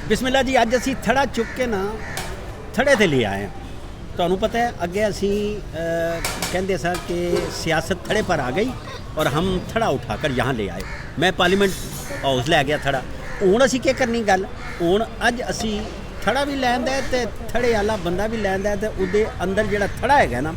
ਬਿਸਮਿਲ੍ਲਾ ਜੀ। ਅੱਜ ਅਸੀਂ ਥੜਾ ਚੁੱਕ ਕੇ ਨਾ ਥੜੇ ਤੇ ਲੈ ਆਏ ਹਾਂ। ਤੁਹਾਨੂੰ ਪਤਾ है अगे असी कहते सर कि सियासत थड़े पर आ गई और हम थड़ा उठाकर यहाँ ले आए। मैं पार्लीमेंट हाउस लै गया थड़ा। हुण असी क्या करनी गल, हुण अज असी थड़ा भी लैंदा है ते थड़े वाला बंदा भी लैंदा है ते उहदे अंदर जिहड़ा थड़ा हैगा ना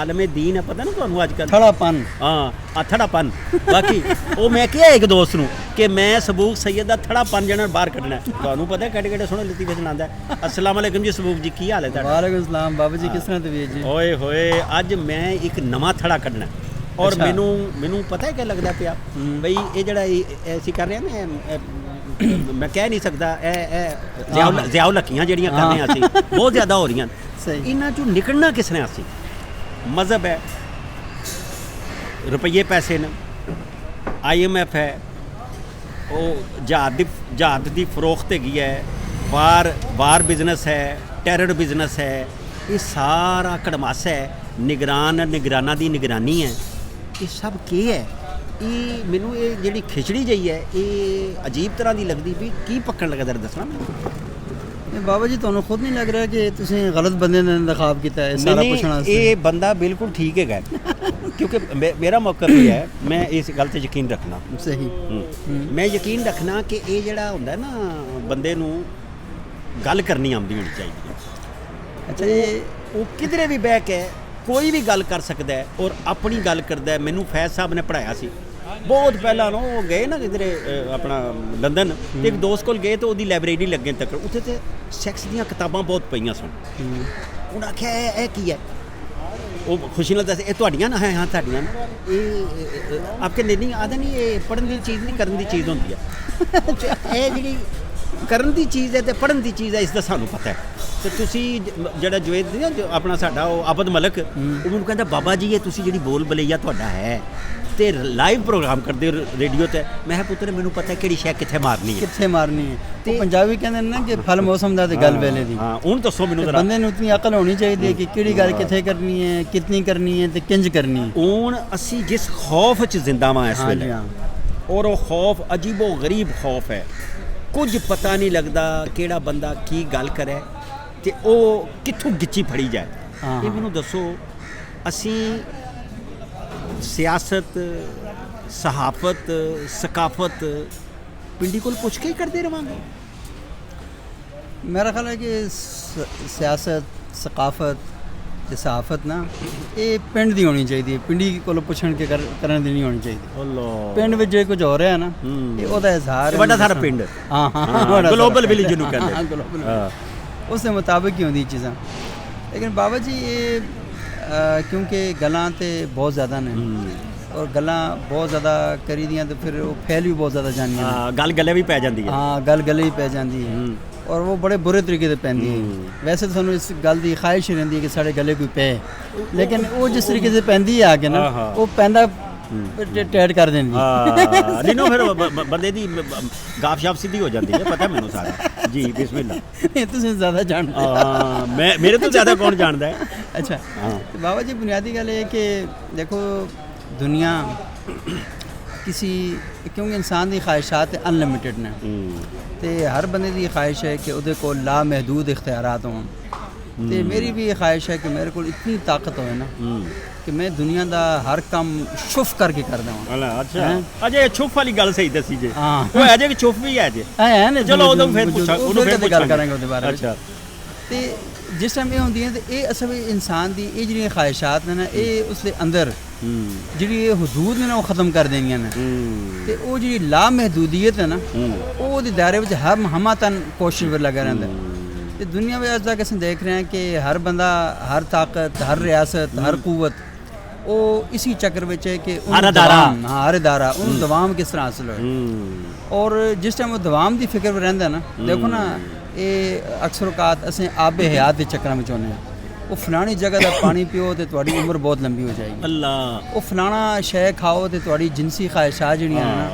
आलमे दीन है, पता ना तुहानू अजकल थड़ापन। हाँ थड़ापन। बाकी वो मैं क्या एक दोस्त नूं कि मैं सबूक सैयद दा थड़ापन जणा बाहर कड्ढना है। तुहानू पता है केड़े सोहणे लतीफे सुणांदा है। अस्सलाम वालेकुम जी सबूक जी, की हाल है तुहाडा? वालेकुम सलाम बाबू जी, किस तरह तबीयत जी? ओए होए अज मैं एक नवां थड़ा कड्ढना और अच्छा। मैनू पता है क्या लगदा पिया बई ये जिहड़ा असीं कर रहे हैं ना मैं कह नहीं सकदा ज़ियाओ लक्कियां जिहड़ियां कर रहे हैं असीं बहुत ज़्यादा हो रही सही। इन्हां चों निकलना किस ने? असीं मज़हब है, रुपये पैसे ने, IMF है, वो जहाद दी फरोख्त हैगी है, वार बिजनेस है, टैरर बिजनेस है, ये सारा कड़मास है, निगराना दी निगरानी है, ये सब के है? ये मैनू ये जिहड़ी खिचड़ी जई है ये अजीब तरह की लगती भी की पक्कन लगा दर दसना मैनू। बाबा जी तुहानू खुद नहीं लग रहा कि तुसीं गलत बंदे ने इंतखाब किया है सारा पुछण वास्ते? ये बंदा बिल्कुल ठीक है क्योंकि मेरा मौकफ ये है, मैं इस गल ते यकीन रखना। सही। मैं यकीन रखना कि ये जिहड़ा हुंदा ना बंदे नूं गल करनी आउंदी होनी चाहिए। अच्छा ये वो किधरे भी बह के कोई भी गल कर सकता है और अपनी गल करता है। मैनू फैज़ साहब ने पढ़ाया सी बहुत पहला ना, वो गए ना किधरे अपना लंदन ते एक दोस्त कोल गए तो उसकी लाइब्रेरी लगे तक उत्थे ते सैक्स दीयां किताबां बहुत पईयां सन। उन्हें आख्या ये की है? वो खुशी नाल दस्से ये तुहाडियां ना है? हाँ तुहाडियां ना। ये आपके नहीं आदे नहीं, ये पढ़न की चीज़ नहीं करन दी चीज़ होंदी है। ये जिहड़ी करन दी चीज़ है ते पढ़न दी चीज़ है, इसदा सानू पता है। तो तुसी जिहड़ा जुवेद ना जो अपना साडा वो आबद मलक वो मैनूं कहंदा बाबा जी ये तुसी जिहड़ी बोल बलैया तुहाडा है ते लाइव प्रोग्राम करदे हो रेडियो ते। मैं किहा पुत्तर मैनूं पता है किहड़ी शै कित्थे मारनी है, कित्थे मारनी है। ते पंजाबी कहंदे ना कि फल मौसम दा ते गल वेले दी। हाँ हुण दसो मैनूं जरा। बंदे नूं इतनी अकल होनी चाहिए कि किहड़ी गल कित्थे करनी है, कितनी करनी है ते किंज करनी है। हुण असी जिस खौफ च जिंदा वां इस वेले और वो खौफ अजीबो गरीब खौफ है। कुछ पता नहीं लगता किहड़ा बंदा की गल करे ते ओ कित्थों गिच्ची फड़ी जाए। ये मैनूं दसो असी सियासत सहाफत सकाफत पिंडी कोल पुछ के ही करते रवांगे? मेरा ख्याल है कि सियासत सकाफत ते सहाफत ना ये पिंड दी होनी चाहिए, पिंडी कोल पुछण के करन दी नहीं होनी चाहिए। अल्लाह पिंड विच जो कुछ हो रहा है ना ये ओदा इजहार बड़ा सारा पिंड हाँ ग्लोबल विलेज नूं कहंदे ग्लोबल उसके मुताबिक ही होंदी चीज़ां। लेकिन बाबा जी ये क्योंकि गल्लां ते बहुत ज़्यादा ने और गल्लां बहुत ज़्यादा करी दियां तो फिर वो फैल भी बहुत ज़्यादा जानियां गल गले भी पै जाती है। हाँ गल गले ही पै जाती है और वो बड़े बुरे तरीके से पैंदी है। वैसे तो सानू इस गल की ख्वाहिश ही रहिंदी है कि साढ़े गले कोई पै, लेकिन वो जिस तरीके से पैंदी है आके ना वो पैंदा टैट कर देंदी नहीं नो फिर बंदे दी गाफ शाफ सीधी हो जाती है। पता है मैनू सारा जी। बिस्मिल्लाह तुसीं ज़्यादा जानते हो। मैं मेरे तो ज़्यादा कौन जानता है? अच्छा तो बाबा जी बुनियादी गल है कि देखो दुनिया किसी क्योंकि इंसान की ख्वाहिशात अनलिमिटेड ने तो हर बंदे की ख्वाहिश है कि उहदे कोल लामहदूद इख्तियारात हों। तो मेरी भी ये ख्वाहिश है कि मेरे को इतनी ताकत हो ना कि मैं दुनिया का हर काम छुफ करके कर देवां। अच्छा अजे छुफ वाली गल सही दसी जे। हाँ वो है जे कि छुफ भी है जे है ना। चलो उदों फिर पूछा उदों फिर गल करांगे उहदे बारे। अच्छा ते जिस टाइम ये होंदी है तो ये असल इंसान दी ये जिहड़ियां ख्वाहिशात ने ना ये उसके अंदर जिहड़ी ये हदूद ने ना वो ख़त्म कर देनियां ने ते वो जिहड़ी लामहदूदियत है ना वो ओहदे दायरे विच हमा तन कोशिश पर लगा रहिंदा है। ते दुनिया में अज तक असीं देख रहे हैं कि हर बंदा हर ताकत हर रियासत हर कुवत वो इसी चक्कर में है कि हर अदारा उन दवाम किस तरह हासिल हो। और जिस टाइम वो दवाम की फिक्र में रहिंदा ना देखो ना ये अक्सर औकात असें आबे हयात के चक्कर में होने वो फलानी जगह का पानी पियो तो तुहाडी उम्र बहुत लंबी हो जाएगी। अल्लाह वो फलाना शय खाओ तो तुहाडी जिनसी ख्वाहिशात जिहड़ियां ना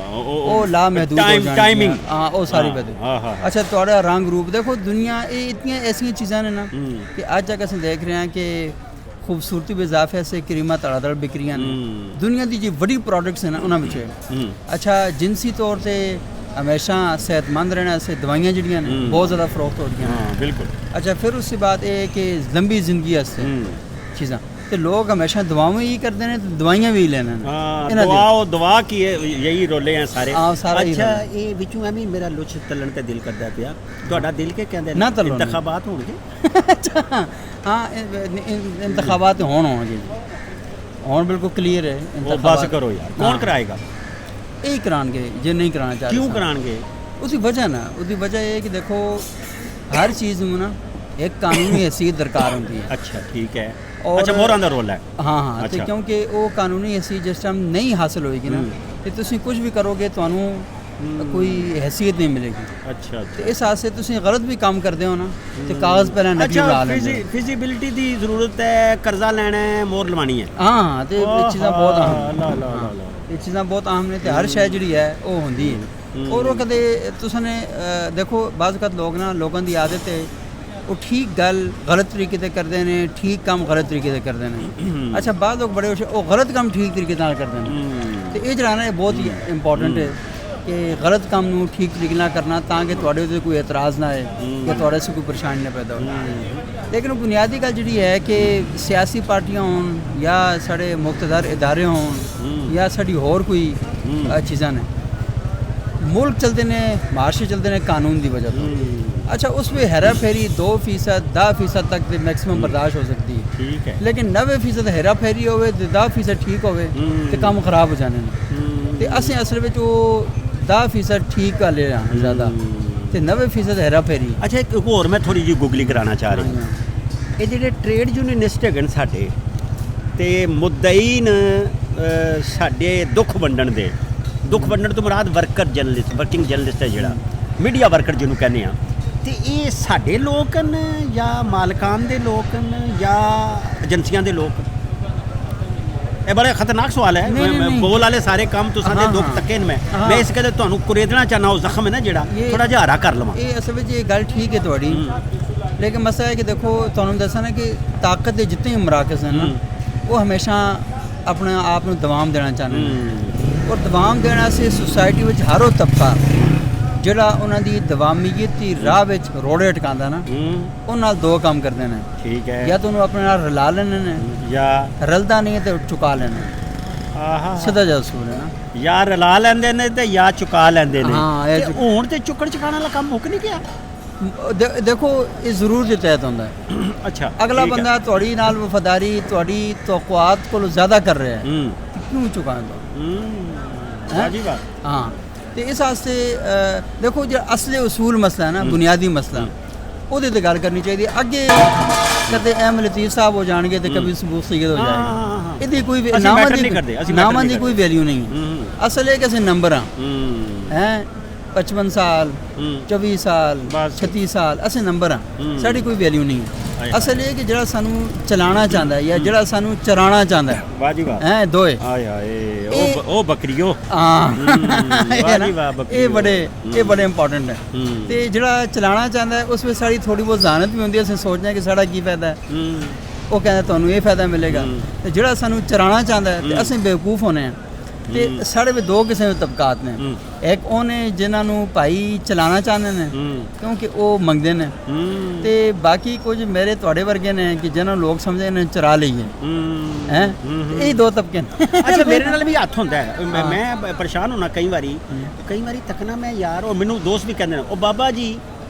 वो लामहदूद हो जाएंगी। टाइमिंग हाँ वो सारी बदल। अच्छा तुहाडा रंग रूप देखो दुनिया ये इतनी ऐसी चीज़ां ने ना कि अज तक असीं देख रहे हैं कि खूबसूरती में इजाफे से क्रीमा तड़ादड़ बिक्रियां ने दुनिया की जो बड़ी प्रोडक्ट्स हैं ना उन्होंने। अच्छा जिनसी तौर पर हमेशा सेहतमंद रहने से दवाइयाँ जड़ियाँ ने बहुत ज़्यादा फरोख्त हो रही हैं। बिल्कुल। अच्छा, फिर उसके बाद ये कि लंबी जिंदगी से चीज़ां तो लोग हमेशा दवाएं ही करते हैं, तो दवाइयाँ भी लेने दवा की यही रोले हैं सारे। सारा अच्छा, ये विचों ਐਵੇਂ ਮੇਰਾ ਲੁੱਚ ਤਲਣ ਤੇ ਦਿਲ ਕਰਦਾ ਪਿਆ, ਤੁਹਾਡਾ ਦਿਲ ਕੇ ਕਹਿੰਦੇ ਨਾ ਤਲੋ ਇੰਤਖਾਬਾਤ ਹੋਣਗੇ। अच्छा हाँ, इंतखाबात होने जी ਹੁਣ ਬਿਲਕੁਲ ਕਲੀਅਰ ਹੈ। ਬਸ ਕਰੋ ਯਾਰ, ਕੌਣ ਕਰਾਏਗਾ? ਇਹ ਕਰਾਣਗੇ ਜੇ ਨਹੀਂ ਕਰਾਣਾ ਚਾਹते। ਕਿਉਂ ਕਰਾਣਗੇ? उसकी वजह ना, उसकी वजह ये कि देखो हर चीज़ में ना एक कानूनी हैसियत दरकार होती है। अच्छा, ठीक है। और अच्छा, मोहरां दा रोल है। हाँ हाँ, अच्छा। तो क्योंकि वो कानूनी हैसियत जिस टाइम नहीं हासिल होएगी ना, तो तुम कुछ भी करोगे तो कोई हैसियत नहीं मिलेगी। अच्छा, तो इस हाथ से तुम गलत भी काम करते हो ना, तो कागज़ पहले नकली बना लेंगे। फिजिबिलिटी की जरूरत है, कर्जा लेना है, मोहर लवानी है। हाँ, तो ये चीज़ां बहुत अहम, ला ला ला ला, ये चीज़ां बहुत अहम ने, तो हर शय जी है वो होंदी है। और वो कदे तुसने देखो बाज़ वक़्त लोग ना, लोगों की आदत है वो ठीक गल गलत तरीके से करते हैं, ठीक काम गलत तरीके से करते हैं। अच्छा, बाद लोग बड़े वो गलत काम ठीक तरीके से करते हैं। तो ये जरा ना बहुत ही इंपॉर्टेंट है कि गलत काम नू ठीक तरीके ना करना, ताकि तुहाडे ते कोई एतराज़ ना आए कि तुहाडे से कोई परेशानी ना पैदा हो। लेकिन बुनियादी गल जी है कि सियासी पार्टियां होन या साढ़े मुख्तदार इदारे होन या साड़ी होर कोई चीज़ां ने, मुल्क चलते ने, मार्शे चलते ने कानून की वजह तो। अच्छा, उसमें हेरा फेरी 2%, 10% तक मैक्सिमम बर्दाश्त हो सकती है, ठीक है। लेकिन 90% हेरा फेरी होवे तो 10% ठीक होवे तो काम खराब हो जाने ने। तो असें असल में वो 10% ठीक वाले हैं ज़्यादा, तो 90% हेरा फेरी। अच्छा, एक और मैं थोड़ी जी गूगली कराना चाह रहा हूँ। ये ਜਿਹੜੇ ਟ੍ਰੇਡ ਯੂਨੀਅਨਿਸਟ ਹੈਗੇ ਨੇ ਸਾਡੇ ਤੇ ਮੁੱਦਈ ਨੇ ਸਾਡੇ ਦੁੱਖ ਵੰਡਣ ਤੋਂ ਮੁਰਾਦ ਵਰਕਰ ਜਰਨਲਿਸਟ, ਵਰਕਿੰਗ ਜਰਨਲਿਸਟ ਹੈ ਜਿਹੜਾ ਮੀਡੀਆ ਵਰਕਰ ਜਿਹਨੂੰ ਕਹਿੰਦੇ ਆ, ਤੇ ਇਹ ਸਾਡੇ ਲੋਕ ਨੇ ਜਾਂ ਮਾਲਕਾਨ ਦੇ ਲੋਕ ਨੇ ਜਾਂ ਏਜੰਸੀਆਂ ਦੇ ਲੋਕ? ਇਹ ਬੜਾ ਖਤਰਨਾਕ ਸਵਾਲ ਹੈ। ਮੈਂ ਬੋਲ ਵਾਲੇ ਸਾਰੇ ਕੰਮ ਤੁਸੀਂ ਦੇ ਦੁੱਖ ਤੱਕੇ ਨੇ। ਮੈਂ ਇਸ ਕਰਕੇ ਤੁਹਾਨੂੰ ਕੁਰੇਦਣਾ ਚਾਹਨਾ, ਉਹ ਜ਼ਖਮ ਹੈ ਨਾ ਜਿਹੜਾ ਥੋੜਾ ਜਿਹਾ ਹਰਾ ਕਰ ਲਵਾਂ। ਇਹ ਅਸਲ ਵਿੱਚ ਇਹ ਗੱਲ ਠੀਕ ਹੈ ਤੁਹਾਡੀ, लेकिन मसला है कि देखो तुहानू दसा ना कि ताकत के जितने भी मराकज़ हैं ना, वो हमेशा अपने आप को दवाम देना चाहते हैं। और दवाम देना से सोसाइटी में हर वो तबका जोड़ा उन्होंने दवामीयत की राह में रोड़े अटकाता ना, उन्होंने दो काम करते हैं, ठीक है। या तो उन्होंने अपने नाल रला लेने ने, या रलता नहीं है तो चुका लेने। सीधा जा असूल है ना, या रला लेंदे ने ते या चुका लेंदे ने। हाँ, हुण ते चुकण चुकाने वाला काम मुक नहीं गया। देखो ये ज़रूर जे तहत होंदा है। अच्छा, अगला बंदा थोड़ी नाल वफादारी थोड़ी तवक्कुआत को ज़्यादा कर रहा है, तो क्यों चुकाएंगे? हाँ, तो इस वास्ते देखो जो असली उसूल मसला है ना, बुनियादी मसला, ਉਹਦੇ ਤੇ ਗੱਲ ਕਰਨੀ ਚਾਹੀਦੀ ਹੈ। ਅੱਗੇ ਕਦੇ ਐਮ ਲਤੀਫ ਸਾਹਿਬ ਹੋ ਜਾਣਗੇ ਤੇ ਕभी सबूत सैयद हो जाएगा, ਇਹਦੀ ਕੋਈ ਨਾਮਾਂ ਦੀ ਕੋਈ ਵੈਲਿਊ ਨਹੀਂ ਹੈ। ਅਸਲ ਇਹ ਕਿ ਅਸੀਂ ਨੰਬਰ ਆ ਹੈ 55 ਸਾਲ 24 ਸਾਲ 36 ਸਾਲ ਅਸੀਂ ਨੰਬਰ ਆ, ਸਾਡੀ ਕੋਈ ਵੈਲਿਊ ਨਹੀਂ ਹੈ। ਅਸਲ ਇਹ ਕਿ ਜਿਹੜਾ ਸਾਨੂੰ ਚਲਾਉਣਾ ਚਾਹੁੰਦਾ ਹੈ ਜਾਂ ਜਿਹੜਾ ਸਾਨੂੰ ਚਰਾਉਣਾ ਚਾਹੁੰਦਾ ਹੈ, ਵਾਹ ਜੀ ਵਾਹ, ਹੈ ਦੋਏ ਆਏ ਆਏ ਉਹ ਬੱਕਰੀਓ, ਵਾਹ ਜੀ ਵਾਹ, ਇਹ ਬੜੇ ਇੰਪੋਰਟੈਂਟ ਹੈ। ਤੇ ਜਿਹੜਾ ਚਲਾਉਣਾ ਚਾਹੁੰਦਾ ਹੈ ਉਸ ਵਿੱਚ ਸਾਡੀ ਥੋੜੀ ਬਹੁਤ ਜ਼ਾਨਤ ਵੀ ਹੁੰਦੀ ਹੈ, ਅਸੀਂ ਸੋਚਦੇ ਹਾਂ ਕਿ ਸਾਡਾ ਕੀ ਫਾਇਦਾ ਹੈ, ਉਹ ਕਹਿੰਦਾ ਤੁਹਾਨੂੰ ਇਹ ਫਾਇਦਾ ਮਿਲੇਗਾ। ਤੇ ਜਿਹੜਾ ਸਾਨੂੰ ਚਰਾਉਣਾ ਚਾਹੁੰਦਾ ਹੈ ਤੇ ਅਸੀਂ ਬੇਵਕੂਫ ਹੋਣੇ ਆ। ਤੇ ਸਾਡੇ ਵਿੱਚ ਦੋ ਕਿਸਮ ਦੇ ਤਬਕਾਤ ਨੇ, ਇੱਕ ਉਹ ਨੇ ਜਿਨ੍ਹਾਂ ਨੂੰ ਭਾਈ ਚਲਾਉਣਾ ਚਾਹੁੰਦੇ ਨੇ ਕਿਉਂਕਿ ਉਹ ਮੰਗਦੇ ਨੇ, ਤੇ ਬਾਕੀ ਕੁਝ ਮੇਰੇ ਤੁਹਾਡੇ ਵਰਗੇ ਨੇ ਕਿ ਜਿਹਨਾਂ ਨੂੰ ਲੋਕ ਸਮਝਦੇ ਨੇ ਚਰਾ ਲਈਏ ਹੈ। ਇਹ ਦੋ ਤਬਕੇ ਨੇ। ਅੱਛਾ, ਮੇਰੇ ਨਾਲ ਵੀ ਹੱਥ ਹੁੰਦਾ ਹੈ, ਮੈਂ ਪਰੇਸ਼ਾਨ ਹੋਣਾ ਕਈ ਵਾਰੀ ਤੱਕਣਾ ਮੈਂ ਯਾਰ, ਉਹ ਮੈਨੂੰ ਦੋਸਤ ਵੀ ਕਹਿੰਦੇ ਨੇ ਉਹ ਬਾਬਾ ਜੀ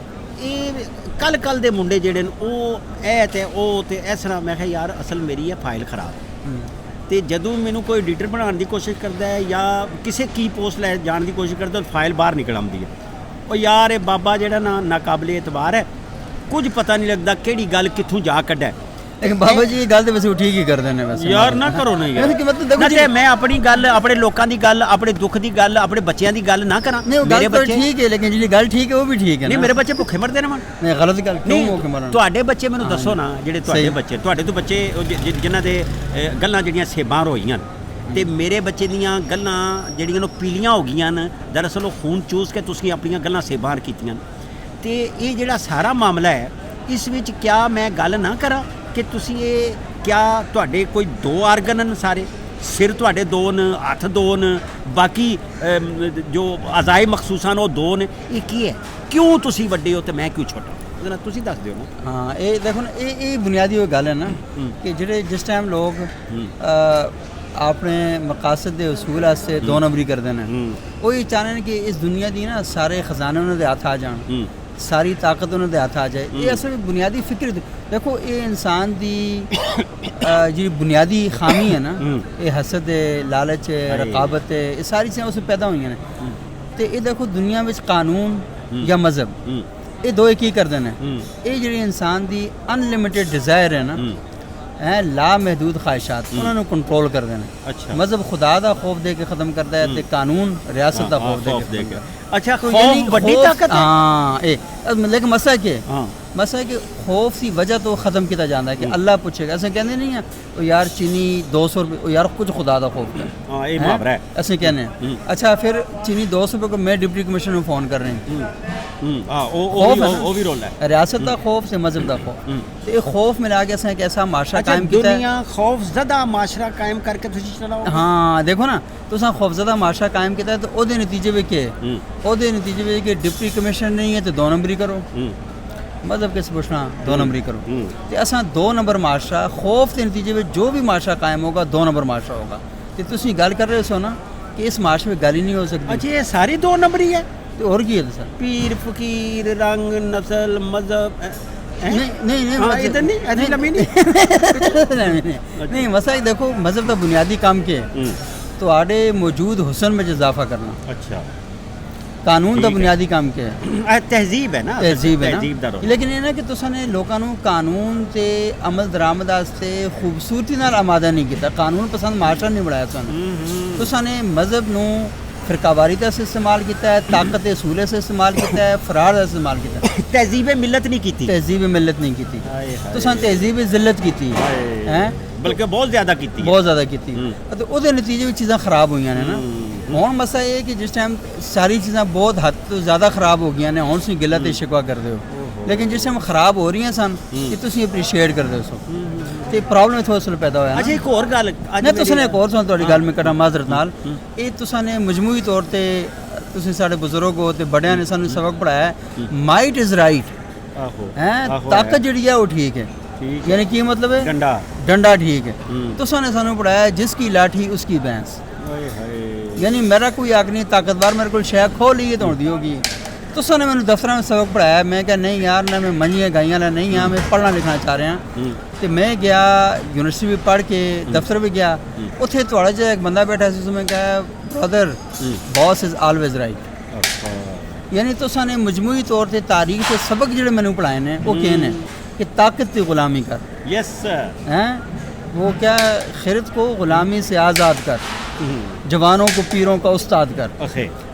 ਇਹ ਕੱਲ ਦੇ ਮੁੰਡੇ ਜਿਹੜੇ ਨੇ ਉਹ ਇਹ ਤੇ ਉਹ ਤੇ ਇਸ ਤਰ੍ਹਾਂ। ਮੈਂ ਕਿਹਾ ਯਾਰ ਅਸਲ ਮੇਰੀ ਹੈ ਫਾਈਲ ਖਰਾਬ, ਤੇ ਜਦੋਂ ਮੈਨੂੰ ਕੋਈ ਐਡੀਟਰ ਬਣਾਉਣ ਦੀ ਕੋਸ਼ਿਸ਼ ਕਰਦਾ ਹੈ ਜਾਂ ਕਿਸੇ ਕੀ ਪੋਸਟ ਲੈ ਜਾਣ ਦੀ ਕੋਸ਼ਿਸ਼ ਕਰਦਾ, ਫਾਈਲ ਬਾਹਰ ਨਿਕਲ ਆਉਂਦੀ ਹੈ। ਉਹ ਯਾਰ ਇਹ ਬਾਬਾ ਜਿਹੜਾ ਨਾ ਨਾਕਾਬਲੇ ਇਤਬਾਰ ਹੈ, ਕੁਝ ਪਤਾ ਨਹੀਂ ਲੱਗਦਾ ਕਿਹੜੀ ਗੱਲ ਕਿੱਥੋਂ ਜਾ ਕੱਢਿਆ। लेकिन बाबा जी गल तो वैसे ठीक ही कर देने वैसे यार ना करो ना यार, मतलब मैं अपनी गल अपने लोगों की गल अपने दुख की गल अपने बच्चों की गल ना करा। मेरे बच्चे ठीक है, लेकिन जी गल ठीक है वो भी ठीक है नहीं, मेरे बच्चे भुखे मरते ने। नहीं गलत गल क्यों भुखे मरन? ਤੁਹਾਡੇ ਬੱਚੇ ਮੈਨੂੰ ਦੱਸੋ ਨਾ, ਜਿਹੜੇ ਤੁਹਾਡੇ ਬੱਚੇ ਤੁਹਾਡੇ ਤੋਂ ਬੱਚੇ ਜਿਨ੍ਹਾਂ ਦੇ ਗੱਲਾਂ ਜਿਹੜੀਆਂ ਸੇਬਾਂ ਹੋਈਆਂ ਤੇ ਮੇਰੇ ਬੱਚੇ ਦੀਆਂ ਗੱਲਾਂ ਜਿਹੜੀਆਂ ਉਹ ਪੀਲੀਆਂ ਹੋ ਗਈਆਂ ਨੇ, ਦਰਅਸਲ ਉਹ ਖੂਨ ਚੂਸ ਕੇ ਤੁਸੀਂ ਆਪਣੀਆਂ ਗੱਲਾਂ ਸੇਬਾਂ ਕੀਤੀਆਂ। ਤੇ ਇਹ ਜਿਹੜਾ ਸਾਰਾ ਮਾਮਲਾ ਹੈ ਇਸ ਵਿੱਚ ਕਿਆ ਮੈਂ ਗੱਲ ਨਾ ਕਰਾਂ ਕਿ ਤੁਸੀਂ ਇਹ ਕਿਆ ਤੁਹਾਡੇ ਕੋਈ ਦੋ ਆਰਗਨ ਨੇ ਸਾਰੇ ਸਿਰ ਤੁਹਾਡੇ ਦੋ ਨੇ, ਹੱਥ ਦੋ ਨੇ, ਬਾਕੀ ਜੋ ਅਜ਼ਾਏ ਮਖਸੂਸਾਂ ਨੇ ਉਹ ਦੋ ਨੇ, ਇਹ ਕੀ ਹੈ? ਕਿਉਂ ਤੁਸੀਂ ਵੱਡੇ ਹੋ ਤੇ ਮੈਂ ਕਿਉਂ ਛੋਟਾ? ਉਹਦੇ ਨਾਲ ਤੁਸੀਂ ਦੱਸ ਦਿਓ ਨਾ। ਹਾਂ, ਇਹ ਦੇਖੋ ਨਾ, ਇਹ ਬੁਨਿਆਦੀ ਉਹ ਗੱਲ ਹੈ ਨਾ ਕਿ ਜਿਹੜੇ ਜਿਸ ਟਾਈਮ ਲੋਕ ਆਪਣੇ ਮਕਾਸਦ ਦੇ ਉਸੂਲ ਵਾਸਤੇ ਦੋ ਨੰਬਰੀ ਕਰਦੇ ਨੇ, ਉਹ ਇਹ ਚਾਹੁੰਦੇ ਨੇ ਕਿ ਇਸ ਦੁਨੀਆ ਦੀ ਨਾ ਸਾਰੇ ਖਜ਼ਾਨੇ ਉਹਨਾਂ ਦੇ ਹੱਥ ਆ ਜਾਣ, ਸਾਰੀ ਤਾਕਤ ਉਹਨਾਂ ਦੇ ਹੱਥ ਆ ਜਾਏ। ਇਹ ਅਸਲ ਵਿੱਚ ਬੁਨਿਆਦੀ ਫਿਕਰ ਦੇਖੋ, ਇਹ ਇਨਸਾਨ ਦੀ ਜਿਹੜੀ ਬੁਨਿਆਦੀ ਖਾਮੀ ਹੈ ਨਾ, ਇਹ ਹਸਦ ਹੈ, ਲਾਲਚ ਹੈ, ਰਕਾਬਤ ਹੈ, ਇਹ ਸਾਰੀ ਚੀਜ਼ਾਂ ਉਸ ਤੋਂ ਪੈਦਾ ਹੋਈਆਂ ਨੇ। ਤੇ ਇਹ ਦੇਖੋ ਦੁਨੀਆ ਵਿੱਚ ਕਾਨੂੰਨ ਜਾਂ ਮਜ਼ਹਬ, ਇਹ ਦੋ ਕੀ ਕਰਦੇ ਨੇ? ਇਹ ਜਿਹੜੀ ਇਨਸਾਨ ਦੀ ਅਨਲਿਮਿਟਿਡ ਡਿਜ਼ਾਇਰ ਹੈ ਨਾ, ਹੈ ਲਾ ਮਹਦੂਦ ਖਾਹਿਸ਼ਾਤ, ਉਹਨਾਂ ਨੂੰ ਕੰਟਰੋਲ ਕਰਦੇ ਨੇ। ਅੱਛਾ, ਮਜ਼ਹਬ ਖੁਦਾ ਦਾ ਖੌਫ ਦੇ ਕੇ ਖਤਮ ਕਰਦਾ ਹੈ ਤੇ ਕਾਨੂੰਨ ਰਿਆਸਤ ਦਾ ਖੌਫ ਦੇ ਕੇ। ਅੱਛਾ, ਖੌਫ ਵੱਡੀ ਤਾਕਤ ਹੈ। ਹਾਂ, ਇਹ ਲੇਕਿਨ ਮਸਲਾ ਕੀ ਹੈ? ਮਸਲਾ ਕਿ ਖੌਫ ਦੀ ਵਜ੍ਹਾ ਤੋਂ ਖਤਮ ਕੀਤਾ ਜਾਂਦਾ ਹੈ ਕਿ ਅੱਲਾਹ ਪੁੱਛੇਗਾ। ਅਸੀਂ ਕਹਿੰਦੇ ਨਹੀਂ ਆ ਉਹ ਯਾਰ ਚੀਨੀ 200 ਰੁਪਏ, ਉਹ ਯਾਰ ਕੁਝ ਖੁਦਾ ਦਾ ਖੌਫ ਹੈ। ਹਾਂ, ਇਹ ਮੁਹਾਵਰਾ ਹੈ। ਅਸੀਂ ਕਹਿੰਦੇ ਹਾਂ ਅੱਛਾ ਫਿਰ ਚੀਨੀ 200 ਰੁਪਏ को मैं डिप्टी कमिश्नर ਨੂੰ ਫੋਨ ਕਰ ਰਹੇ ਹਾਂ, ਉਹ ਵੀ ਰੋਲ ਹੈ। ਰਿਆਸਤ ਦਾ ਖੌਫ ਤੇ ਮਜ਼ਹਬ ਦਾ ਖੌਫ, ਤੇ ਇਹ ਖੌਫ ਮਿਲਾ ਕੇ ਅਸੀਂ ਇੱਕ ਐਸਾ ਮਾਸ਼ਰਾ ਕਾਇਮ ਕੀਤਾ ਹੈ। ਦੁਨੀਆ ਖੌਫਜ਼ਦਾ ਮਾਸ਼ਰਾ ਕਾਇਮ ਕਰਕੇ ਤੁਸੀਂ ਚਲਾਓ। ਹਾਂ, ਦੇਖੋ ਨਾ, ਤੁਸੀਂ ਖੌਫਜ਼ਦਾ ਮਾਸ਼ਰਾ ਕਾਇਮ ਕੀਤਾ ਤੇ ਉਹਦੇ ਨਤੀਜੇ ਵਿੱਚ ਕੀ? ਉਹਦੇ ਨਤੀਜੇ ਵਿੱਚ ਕਿ डिप्टी कमिश्नर नहीं है तो 2 नंबरी करो, मजहब किस पूछना 2 नंबरी करो। तो असा 2 नंबर माशरा खौफ के नतीजे में जो भी माशरा कायम होगा 2 नंबर माशरा होगा। तो तुम गल कर रहे हो ना कि इस माशरे में गल ही नहीं हो सकती। अच्छा, ये सारी 2 नंबरी है? तो और की है सर? पीर फकीर, रंग, नस्ल, मजहब नहीं इधर नहीं मसला देखो, मजहब का बुनियादी काम क्या है? तो आड़े मौजूद हुसन में इजाफा करना। अच्छा, ਕਾਨੂੰਨ ਦਾ ਬੁਨਿਆਦੀ ਕੰਮ ਕੀ ਹੈ? ਤਹਿਜ਼ੀਬ ਹੈ ਨਾ, ਤਹਿਜ਼ੀਬ ਹੈ ਨਾ। ਲੇਕਿਨ ਇਹ ਨਾ ਕਿ ਤੁਸੀਂ ਨੇ ਲੋਕਾਂ ਨੂੰ ਕਾਨੂੰਨ ਤੇ ਅਮਲ ਦਰਾਮਦ ਵਾਸਤੇ ਖੂਬਸੂਰਤੀ ਨਾਲ ਆਮਾਦਾ ਨਹੀਂ ਕੀਤਾ, ਕਾਨੂੰਨ ਪਸੰਦ ਮਾਸ਼ਰਾ ਨਹੀਂ ਬਣਾਇਆ ਸਾਨੂੰ। ਤੁਸੀਂ ਨੇ ਮਜ਼ਹਬ ਨੂੰ ਫਿਰਕਾਵਾਰੀ ਦਾ ਇਸਤੇਮਾਲ ਕੀਤਾ ਹੈ, ਤਾਕਤ ਦੇ ਅਸੂਲ ਸੇ ਇਸਤੇਮਾਲ ਕੀਤਾ ਹੈ, ਫਰਾਰ ਦਾ ਇਸਤੇਮਾਲ ਕੀਤਾ ਹੈ। ਤਹਿਜ਼ੀਬ ਮਿਲਤ ਨਹੀਂ ਕੀਤੀ, ਤਹਿਜ਼ੀਬ ਮਿਲਤ ਨਹੀਂ ਕੀਤੀ, ਤੁਸੀਂ ਤਹਿਜ਼ੀਬ ਜ਼ਿਲਤ ਕੀਤੀ ਹੈ, ਬਲਕਿ ਬਹੁਤ ਜ਼ਿਆਦਾ ਕੀਤੀ, ਬਹੁਤ ਜ਼ਿਆਦਾ ਕੀਤੀ। ਅਤੇ ਉਹਦੇ ਨਤੀਜੇ ਵਿੱਚ ਚੀਜ਼ਾਂ ਖਰਾਬ ਹੋਈਆਂ ਨੇ ਨਾ। ਹੁਣ ਮਸਲਾ ਇਹ ਕਿ ਜਿਸ ਟਾਈਮ ਸਾਰੀ ਚੀਜ਼ਾਂ ਬਹੁਤ ਹੱਦ ਤੋਂ ਜ਼ਿਆਦਾ ਖਰਾਬ ਹੋ ਗਈਆਂ ਨੇ, ਹੁਣ ਤੁਸੀਂ ਗਿਲਾ ਤੇ ਸ਼ਿਕਵਾ ਕਰਦੇ ਹੋ, ਲੇਕਿਨ ਜਿਸ ਟਾਈਮ ਖਰਾਬ ਹੋ ਰਹੀਆਂ ਸਨ ਕਿ ਤੁਸੀਂ ਅਪਰੀਸ਼ੀਏਟ ਕਰਦੇ ਹੋ, ਤੇ ਪ੍ਰੋਬਲਮ ਇਥੋਂ ਅਸਲ ਪੈਦਾ ਹੋਇਆ। ਅੱਛਾ, ਇੱਕ ਹੋਰ ਗੱਲ ਨਹੀਂ, ਤੁਸੀਂ ਨੇ ਇੱਕ ਹੋਰ ਸੁਣ, ਤੁਹਾਡੀ ਗੱਲ ਮੈਂ ਕਰਾਂ ਮਾਜ਼ਰਤ ਨਾਲ, ਇਹ ਤੁਸੀਂ ਨੇ ਮਜਮੂਈ ਤੌਰ ਤੇ ਤੁਸੀਂ ਸਾਡੇ ਬਜ਼ੁਰਗ ਹੋ ਤੇ ਬੜਿਆਂ ਨੇ ਸਾਨੂੰ ਸਬਕ ਪੜਾਇਆ, ਮਾਈਟ ਇਜ਼ ਰਾਈਟ। ਹੈ ਤਾਕਤ ਜਿਹੜੀ ਹੈ ਉਹ ਠੀਕ ਹੈ, यानी की मतलब है डंडा ठीक है। तो साने सानू पढ़ाया जिसकी लाठी उसकी भैंस, यानी मेरा कोई आग नहीं ताकतवर मेरे को शह खो ली तो दी होगी। तो साने मैंने दफ्तर में सबक पढ़ाया, मैं क्या नहीं यार ना मैं मंजियाँ गाइयाँ ला नहीं, यहाँ मैं पढ़ना लिखना चाह रहे हैं। तो मैं गया यूनिवर्सिटी भी पढ़ के दफ्तर भी गया, उत्थे थोड़ा जिहा एक बंदा बैठा सी, उसमें कहा brother boss is always right. यानी तो साने मजमूई तौर पर तारीख से सबक जिहड़े मैंने पढ़ाए ने वो क्या ने कि ताकत की ग़ुलामी कर, यस हैं वो क्या, खिरत को ग़ुलामी से आज़ाद कर, जवानों को पीरों का उस्ताद कर।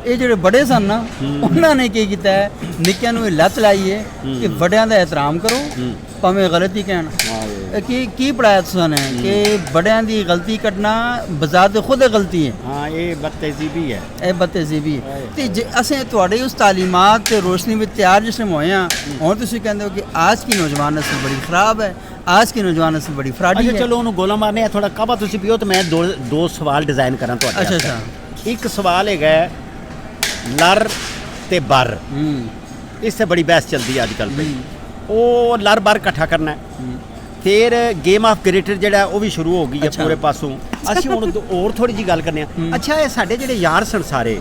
ये जो बड़े सन ना उन्होंने क्या किया है, निक्कियां नूं लत लाई है कि बड़ियां दा एहतराम करो भावें गलती कहण। की पढ़ाया तुसां ने कि बड़ियां दी गलती कटना बजात खुद गलती है। हाँ, ये बदतहजीबी है, ये बदतहजीबी है। तो असें तुहाडे उस तालीमात ते रोशनी में तैयार जिसमें होए हैं, हुण तुसीं कहंदे हो कि आज की नौजवान नस्ल बड़ी खराब है, आज की नौजवान नस्ल बड़ी फ्राडी है। चलो उन्होंने गोला मारने थोड़ा काबा तुसीं पियो तो मैं दो सवाल डिजाइन करा तुहाडे। अच्छा, एक सवाल है लर ते बर, इससे बड़ी बहस चलती है अजकल पे। वो लर बर इकट्ठा करना है, फिर गेम ऑफ क्रिकेट ਜਿਹੜਾ ਉਹ ਵੀ ਸ਼ੁਰੂ ਹੋ ਗਈ ਹੈ ਪੂਰੇ ਪਾਸੋਂ। ਅਸੀਂ ਹੁਣ ਹੋਰ ਥੋੜੀ ਜੀ ਗੱਲ ਕਰਨੇ ਆ। ਅੱਛਾ, ਇਹ ਸਾਡੇ ਜਿਹੜੇ ਯਾਰ ਸਨ ਸਾਰੇ,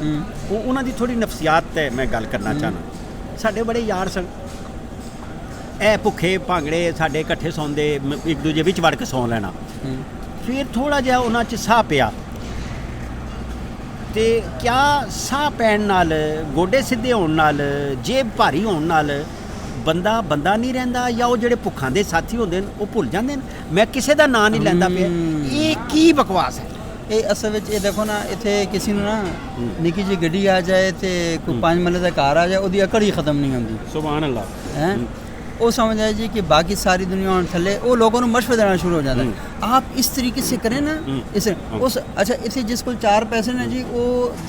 ਉਹਨਾਂ ਦੀ ਥੋੜੀ ਨਫਸੀਆਤ ਤੇ ਮੈਂ ਗੱਲ ਕਰਨਾ ਚਾਹਨਾ। ਸਾਡੇ ਬੜੇ ਯਾਰ ਸਨ, ਇਹ ਭੁੱਖੇ ਭਾਂਗੜੇ ਸਾਡੇ ਇਕੱਠੇ ਸੌਂਦੇ, ਇੱਕ ਦੂਜੇ ਵਿੱਚ ਵੜ ਕੇ ਸੌਂ ਲੈਣਾ। ਫਿਰ ਥੋੜਾ ਜਿਹਾ ਉਹਨਾਂ 'ਚ ਸਾਹ ਪਿਆ, ਤੇ ਕਿਆ ਸਾਹ ਪੈਣ ਨਾਲ, ਗੋਡੇ ਸਿੱਧੇ ਹੋਣ ਨਾਲ, ਜੇਬ ਭਾਰੀ ਹੋਣ ਨਾਲ ਬੰਦਾ ਨਹੀਂ ਰਹਿੰਦਾ, ਜਾਂ ਉਹ ਜਿਹੜੇ ਭੁੱਖਾਂ ਦੇ ਸਾਥੀ ਹੁੰਦੇ ਨੇ ਉਹ ਭੁੱਲ ਜਾਂਦੇ ਨੇ? ਮੈਂ ਕਿਸੇ ਦਾ ਨਾਂ ਨਹੀਂ ਲੈਂਦਾ ਪਿਆ, ਇਹ ਕੀ ਬਕਵਾਸ ਹੈ? ਇਹ ਅਸਲ ਵਿੱਚ ਇਹ ਦੇਖੋ ਨਾ, ਇੱਥੇ ਕਿਸੇ ਨੂੰ ਨਾ ਨਿੱਕੀ ਜਿਹੀ ਗੱਡੀ ਆ ਜਾਏ ਤੇ ਕੋਈ 5 ਮਰਲੇ ਦਾ ਘਰ ਆ ਜਾਏ, ਉਹਦੀ ਅਕੜ ਹੀ ਖਤਮ ਨਹੀਂ ਹੁੰਦੀ। ਸੁਭਾਨ ਅੱਲਾਹ। ਹੈ वो समझ आए जी कि बाकी सारी दुनिया थले वो लोगों को मशवरा देना शुरू हो जाता है। आप इस तरीके से करें ना, इस उस अच्छा इतने जिस को 4 पैसे ना जी, वो